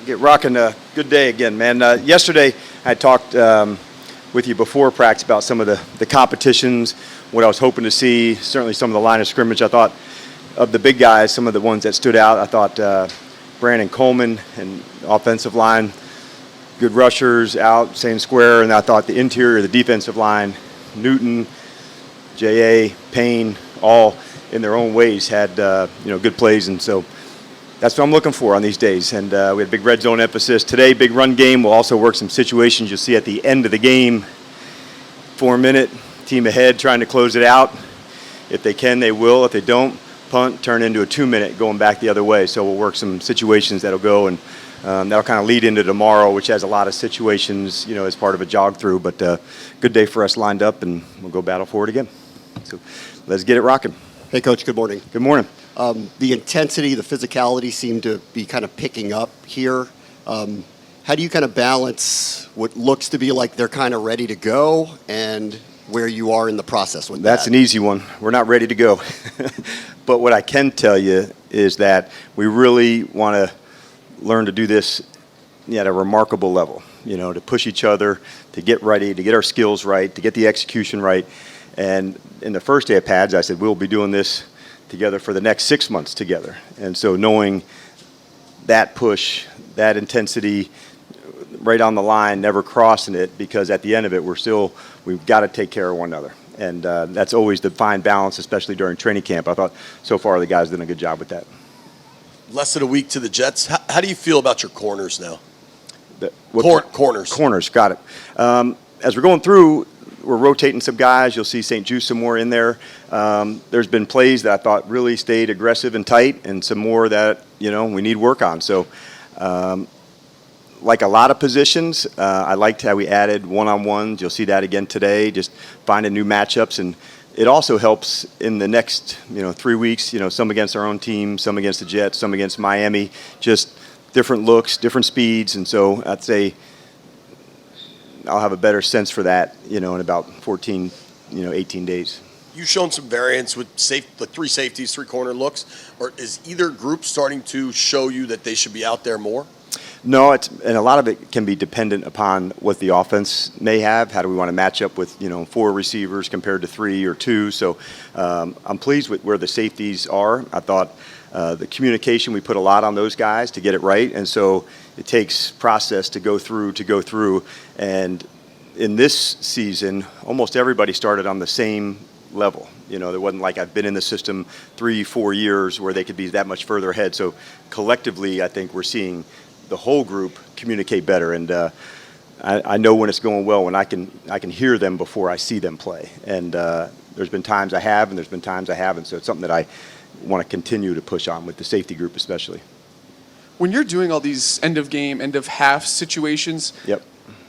Get rocking. Good day again, man. Yesterday, I talked with you before practice about some of the competitions, what I was hoping to see. Certainly, some of the line of scrimmage. I thought of the big guys, some of the ones that stood out. I thought Brandon Coleman and offensive line, good rushers out, same square, and I thought the interior, the defensive line, Newton, J.A., Payne, all in their own ways had good plays, and so. That's what I'm looking for on these days. And we had a big red zone emphasis. Today, big run game. We'll also work some situations you'll see at the end of the game. 4-minute, team ahead, trying to close it out. If they can, they will. If they don't, punt, turn into a 2-minute, going back the other way. So we'll work some situations that'll go, and that'll kind of lead into tomorrow, which has a lot of situations, as part of a jog through. But good day for us lined up, and we'll go battle for it again. So let's get it rocking. Hey, Coach, good morning. Good morning. The intensity, the physicality seem to be kind of picking up here. How do you kind of balance what looks to be like they're kind of ready to go and where you are in the process with that? That's an easy one. We're not ready to go. But what I can tell you is that we really want to learn to do this at a remarkable level, to push each other, to get ready, to get our skills right, to get the execution right. And in the first day of pads, I said, we'll be doing this together for the next 6 months together. And so knowing that push, that intensity right on the line, never crossing it, because at the end of it, we've got to take care of one another. And that's always the fine balance, especially during training camp. I thought so far the guys did a good job with that. Less than a week to the Jets. How do you feel about your corners now? Corners. Corners, got it. As we're going through, we're rotating some guys. You'll see St. Jude some more in there. There's been plays that I thought really stayed aggressive and tight, and some more that, we need work on. So, like a lot of positions, I liked how we added one-on-ones. You'll see that again today, just finding new matchups. And it also helps in the next, 3 weeks, some against our own team, some against the Jets, some against Miami, just different looks, different speeds. And so I'd say I'll have a better sense for that, in about 14, 18 days. You've shown some variance with the three safeties, three corner looks. Or is either group starting to show you that they should be out there more? No, and a lot of it can be dependent upon what the offense may have. How do we want to match up with, 4 receivers compared to 3 or 2? So I'm pleased with where the safeties are. I thought the communication, we put a lot on those guys to get it right. And so it takes process to go through. And in this season, almost everybody started on the same level. There wasn't like I've been in the system 3-4 years where they could be that much further ahead. So collectively, I think we're seeing the whole group communicate better. And I know when it's going well, when I can hear them before I see them play. And there's been times I have, and there's been times I haven't. So it's something that I want to continue to push on with the safety group especially. When you're doing all these end of game, end of half situations, yep.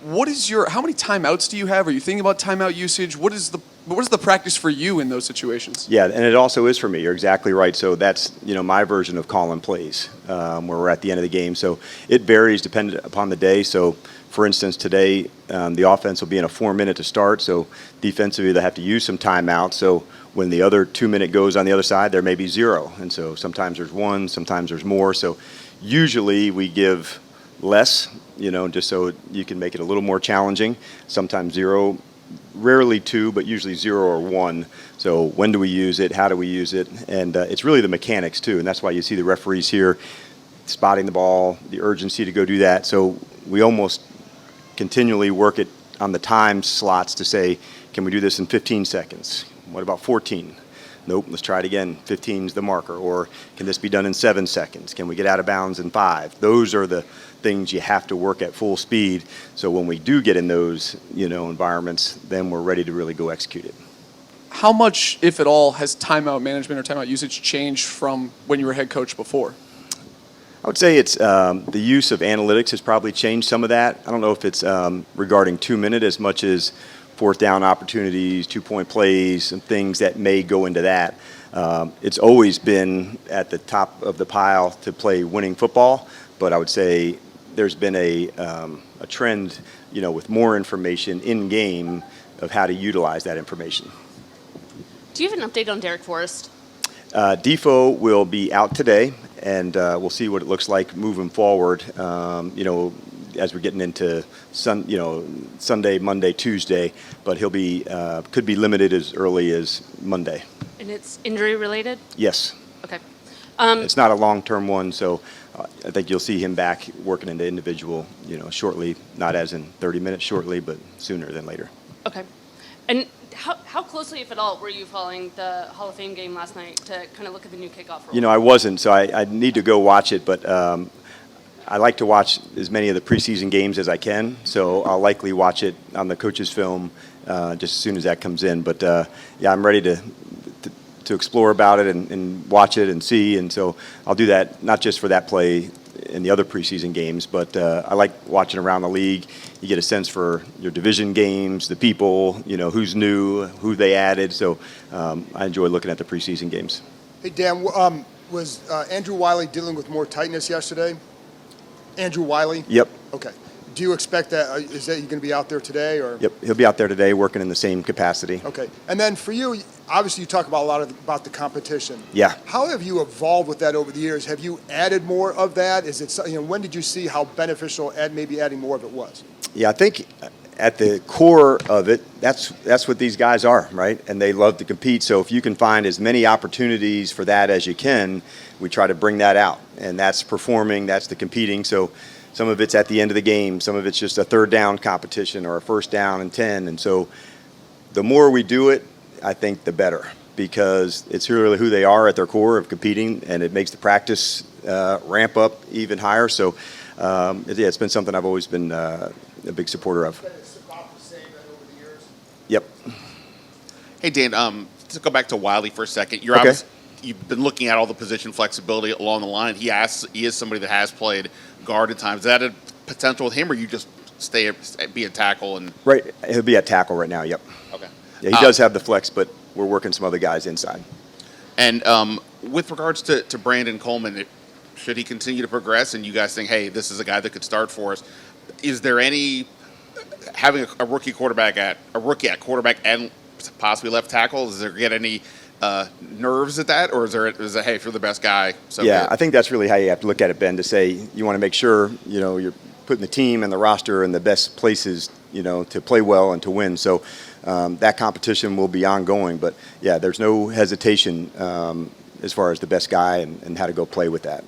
How many timeouts do you have? Are you thinking about timeout usage? What is the practice for you in those situations? Yeah, and it also is for me. You're exactly right. So that's, my version of calling plays where we're at the end of the game. So it varies depending upon the day. So for instance, today the offense will be in a 4-minute to start. So defensively, they have to use some timeout. So when the other 2-minute goes on the other side, there may be 0. And so sometimes there's 1, sometimes there's more. So usually we give less, just so you can make it a little more challenging. Sometimes 0, rarely 2, but usually 0 or 1. So when do we use it? How do we use it? And it's really the mechanics too, and that's why you see the referees here spotting the ball, the urgency to go do that. So we almost continually work it on the time slots to say, can we do this in 15 seconds? What about 14? Nope, let's try it again. 15 is the marker. Or can this be done in 7 seconds? Can we get out of bounds in 5? Those are the things you have to work at full speed. So when we do get in those, environments, then we're ready to really go execute it. How much, if at all, has timeout management or timeout usage changed from when you were head coach before? I would say it's the use of analytics has probably changed some of that. I don't know if it's regarding 2-minute as much as 4th down opportunities, 2-point plays, and things that may go into that. It's always been at the top of the pile to play winning football, but I would say there's been a trend, with more information in game of how to utilize that information. Do you have an update on Derek Forrest? Defo will be out today, and we'll see what it looks like moving forward. As we're getting into Sunday, Monday, Tuesday, but he'll be could be limited as early as Monday. And it's injury related? Yes. Okay. It's not a long-term one, so I think you'll see him back working into individual, shortly, not as in 30 minutes shortly, but sooner than later. Okay. And how closely, if at all, were you following the Hall of Fame game last night to kind of look at the new kickoff rule? I wasn't, so I need to go watch it, but I like to watch as many of the preseason games as I can, so I'll likely watch it on the coach's film just as soon as that comes in. But I'm ready to explore about it and watch it and see, and so I'll do that not just for that play in the other preseason games, but I like watching around the league. You get a sense for your division games, the people, who's new, who they added, so I enjoy looking at the preseason games. Hey, Dan, was Andrew Wiley dealing with more tightness yesterday? Andrew Wiley? Yep. Okay. Do you expect that? Is that you going to be out there today? Or? Yep, he'll be out there today working in the same capacity. Okay. And then for you, obviously you talk about about the competition. Yeah. How have you evolved with that over the years? Have you added more of that? Is it when did you see how beneficial maybe adding more of it was? Yeah, I think at the core of it, that's what these guys are, right? And they love to compete. So if you can find as many opportunities for that as you can, we try to bring that out. And that's performing, that's the competing. So some of it's at the end of the game. Some of it's just a third down competition or a first down and 10. And so the more we do it, I think the better, because it's really who they are at their core of competing, and it makes the practice ramp up even higher. So it's been something I've always been a big supporter of. It's about the same over the years. Yep. Hey, Dan, to go back to Wiley for a second. Okay. You've been looking at all the position flexibility along the line. He is somebody that has played guard at times. Is that a potential with him, or you just be a tackle? Right. He'll be at tackle right now, yep. Okay. Yeah, he does have the flex, but we're working some other guys inside. And with regards to Brandon Coleman, should he continue to progress and you guys think, hey, this is a guy that could start for us, is there any having a rookie at quarterback and possibly left tackle, does there get any nerves at that, or is it hey, if you're the best guy? So yeah, good? I think that's really how you have to look at it, Ben, to say you want to make sure you're putting the team and the roster in the best places to play well and to win. So that competition will be ongoing, but yeah, there's no hesitation as far as the best guy and how to go play with that.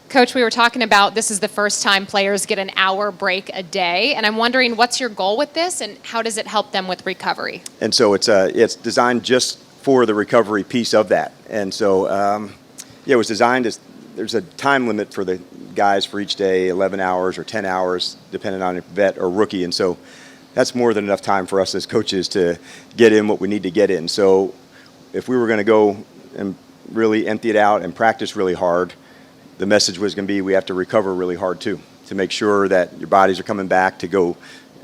Coach, we were talking about this is the first time players get an hour break a day, and I'm wondering what's your goal with this and how does it help them with recovery? And so it's designed just for the recovery piece of that. And so, it was designed as there's a time limit for the guys for each day, 11 hours or 10 hours, depending on if vet or rookie. And so that's more than enough time for us as coaches to get in what we need to get in. So if we were going to go and really empty it out and practice really hard, the message was going to be we have to recover really hard too, to make sure that your bodies are coming back to go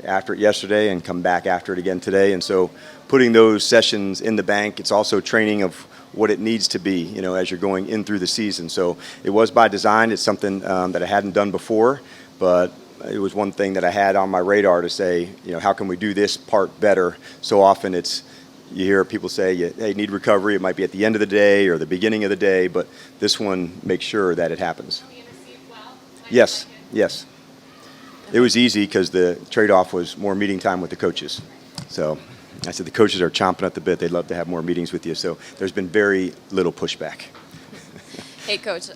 after it yesterday and come back after it again today. And so putting those sessions in the bank, it's also training of what it needs to be, as you're going in through the season. So it was by design. It's something that I hadn't done before, but it was one thing that I had on my radar to say, how can we do this part better? So often you hear people say, hey, need recovery. It might be at the end of the day or the beginning of the day, but this one makes sure that it happens. Yes, yes. It was easy because the trade-off was more meeting time with the coaches. So I said the coaches are chomping at the bit. They'd love to have more meetings with you. So there's been very little pushback. Hey, Coach.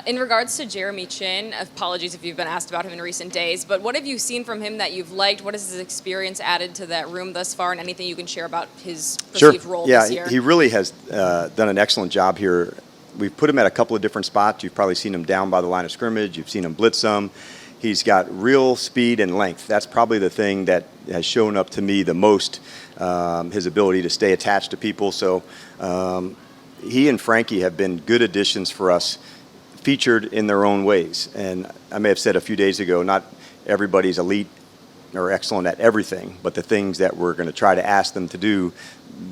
In regards to Jeremy Chin, apologies if you've been asked about him in recent days, but what have you seen from him that you've liked? What has his experience added to that room thus far, and anything you can share about his perceived role this year? Yeah, he really has done an excellent job here. We've put him at a couple of different spots. You've probably seen him down by the line of scrimmage. You've seen him blitz some. He's got real speed and length. That's probably the thing that has shown up to me the most, his ability to stay attached to people. So he and Frankie have been good additions for us, featured in their own ways. And I may have said a few days ago, not everybody's elite or excellent at everything, but the things that we're going to try to ask them to do,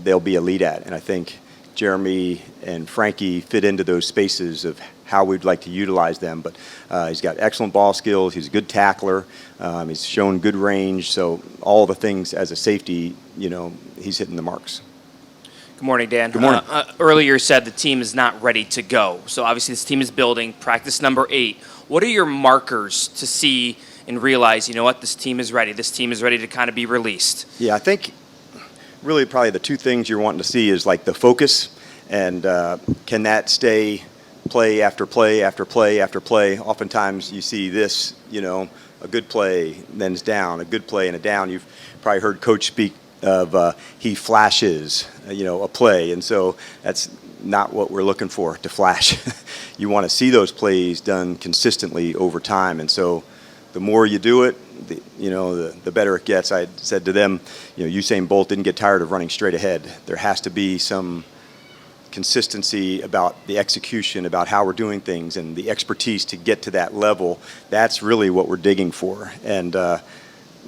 they'll be elite at. And I think Jeremy and Frankie fit into those spaces of how we'd like to utilize them. But he's got excellent ball skills. He's a good tackler. He's shown good range. So all the things as a safety, he's hitting the marks. Good morning, Dan. Good morning. Earlier you said the team is not ready to go. So obviously this team is building, practice number 8. What are your markers to see and realize, you know what, this team is ready. This team is ready to kind of be released? Yeah, I think really probably the two things you're wanting to see is like the focus and can that stay play after play after play after play. Oftentimes you see this, a good play, then it's down, a good play and a down. You've probably heard Coach speak of he flashes, a play. And so that's not what we're looking for, to flash. You want to see those plays done consistently over time. And so the more you do it, the better it gets. I said to them, Usain Bolt didn't get tired of running straight ahead. There has to be some consistency about the execution, about how we're doing things, and the expertise to get to that level. That's really what we're digging for. And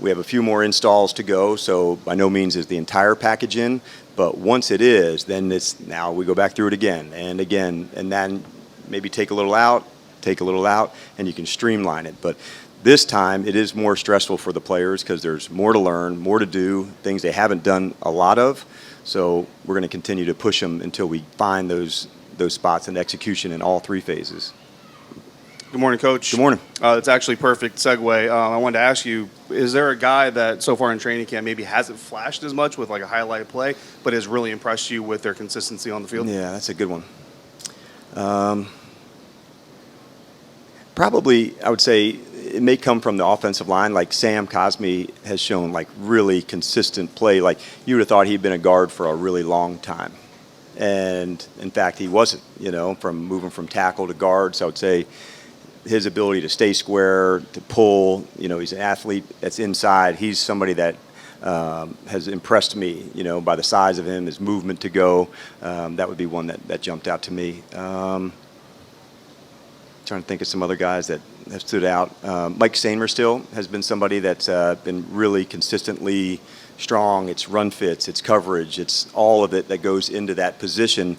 we have a few more installs to go, so by no means is the entire package in. But once it is, then now we go back through it again, and then maybe take a little out, and you can streamline it. But this time, it is more stressful for the players because there's more to learn, more to do, things they haven't done a lot of. So we're going to continue to push them until we find those spots and execution in all 3 phases. Good morning, Coach. Good morning. It's actually perfect segue. I wanted to ask you, is there a guy that so far in training camp maybe hasn't flashed as much with like a highlight play, but has really impressed you with their consistency on the field? Yeah, that's a good one. Probably, I would say it may come from the offensive line. Like Sam Cosme has shown like really consistent play. Like you would have thought he'd been a guard for a really long time. And in fact, he wasn't, from moving from tackle to guard. So I would say his ability to stay square, to pull, he's an athlete that's inside. He's somebody that has impressed me, by the size of him, his movement to go. That would be one that jumped out to me. Trying to think of some other guys that have stood out. Mike Sainmer still has been somebody that's been really consistently strong. It's run fits, it's coverage, it's all of it that goes into that position.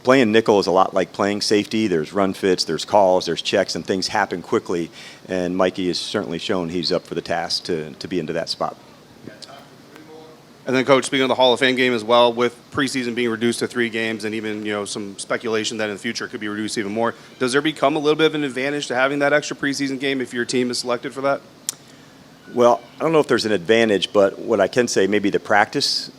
Playing nickel is a lot like playing safety. There's run fits, there's calls, there's checks, and things happen quickly. And Mikey has certainly shown he's up for the task to be into that spot. And then, Coach, speaking of the Hall of Fame game as well, with preseason being reduced to 3 games and even, some speculation that in the future it could be reduced even more, does there become a little bit of an advantage to having that extra preseason game if your team is selected for that? Well, I don't know if there's an advantage, but what I can say, maybe the practice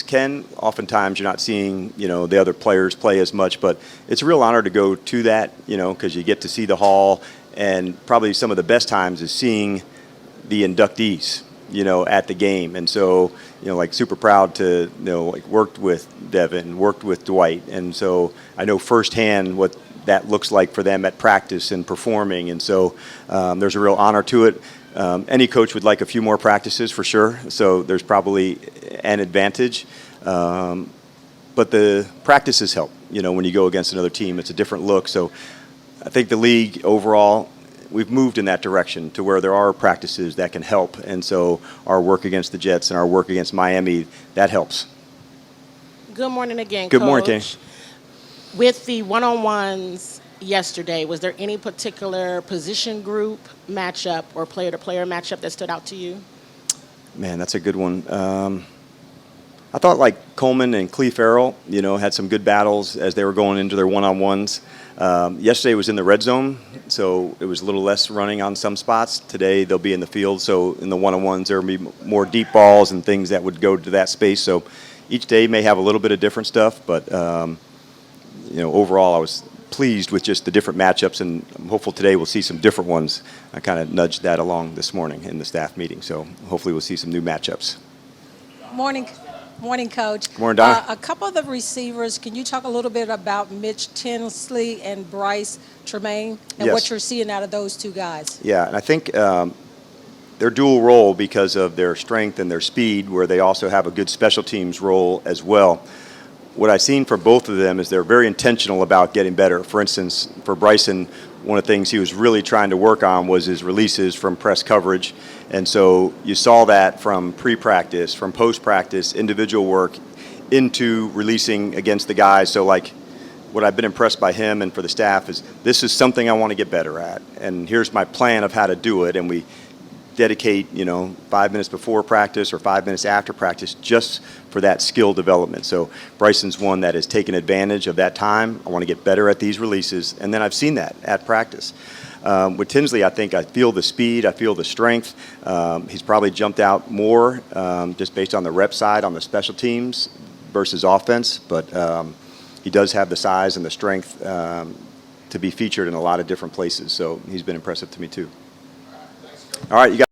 Ken. Oftentimes you're not seeing, the other players play as much, but it's a real honor to go to that, because you get to see the hall, and probably some of the best times is seeing the inductees, at the game. And so, super proud to, worked with Devin, worked with Dwight. And so I know firsthand what that looks like for them at practice and performing. And so there's a real honor to it. Any coach would like a few more practices for sure. So there's probably an advantage. But the practices help, when you go against another team, it's a different look. So I think the league overall, we've moved in that direction to where there are practices that can help. And so our work against the Jets and our work against Miami, that helps. Good morning again, Good Coach. morning, Tain. With the one-on-ones yesterday, was there any particular position group matchup or player-to-player matchup that stood out to you? Man, that's a good one. I thought like Coleman and Clee Farrell, had some good battles as they were going into their one-on-ones. Yesterday was in the red zone, so it was a little less running on some spots. Today they'll be in the field, so in the one-on-ones there will be more deep balls and things that would go to that space. So each day may have a little bit of different stuff, but overall I was pleased with just the different matchups, and I'm hopeful today we'll see some different ones. I kind of nudged that along this morning in the staff meeting, so hopefully we'll see some new matchups. Morning, Coach. Good morning, Donna. A couple of the receivers, can you talk a little bit about Mitch Tinsley and Bryce Tremaine and Yes. what you're seeing out of those 2 guys? Yeah, and I think their dual role because of their strength and their speed, where they also have a good special teams role as well. What I've seen from both of them is they're very intentional about getting better. For instance, for Bryson, one of the things he was really trying to work on was his releases from press coverage. And so you saw that from pre-practice, from post-practice, individual work, into releasing against the guys. So like what I've been impressed by him and for the staff is this is something I want to get better at. And here's my plan of how to do it. And we dedicate, 5 minutes before practice or 5 minutes after practice just for that skill development. So Bryson's one that has taken advantage of that time. I want to get better at these releases, and then I've seen that at practice. With Tinsley, I think I feel the speed, I feel the strength. He's probably jumped out more just based on the rep side on the special teams versus offense, but he does have the size and the strength to be featured in a lot of different places. So he's been impressive to me too. All right, you guys.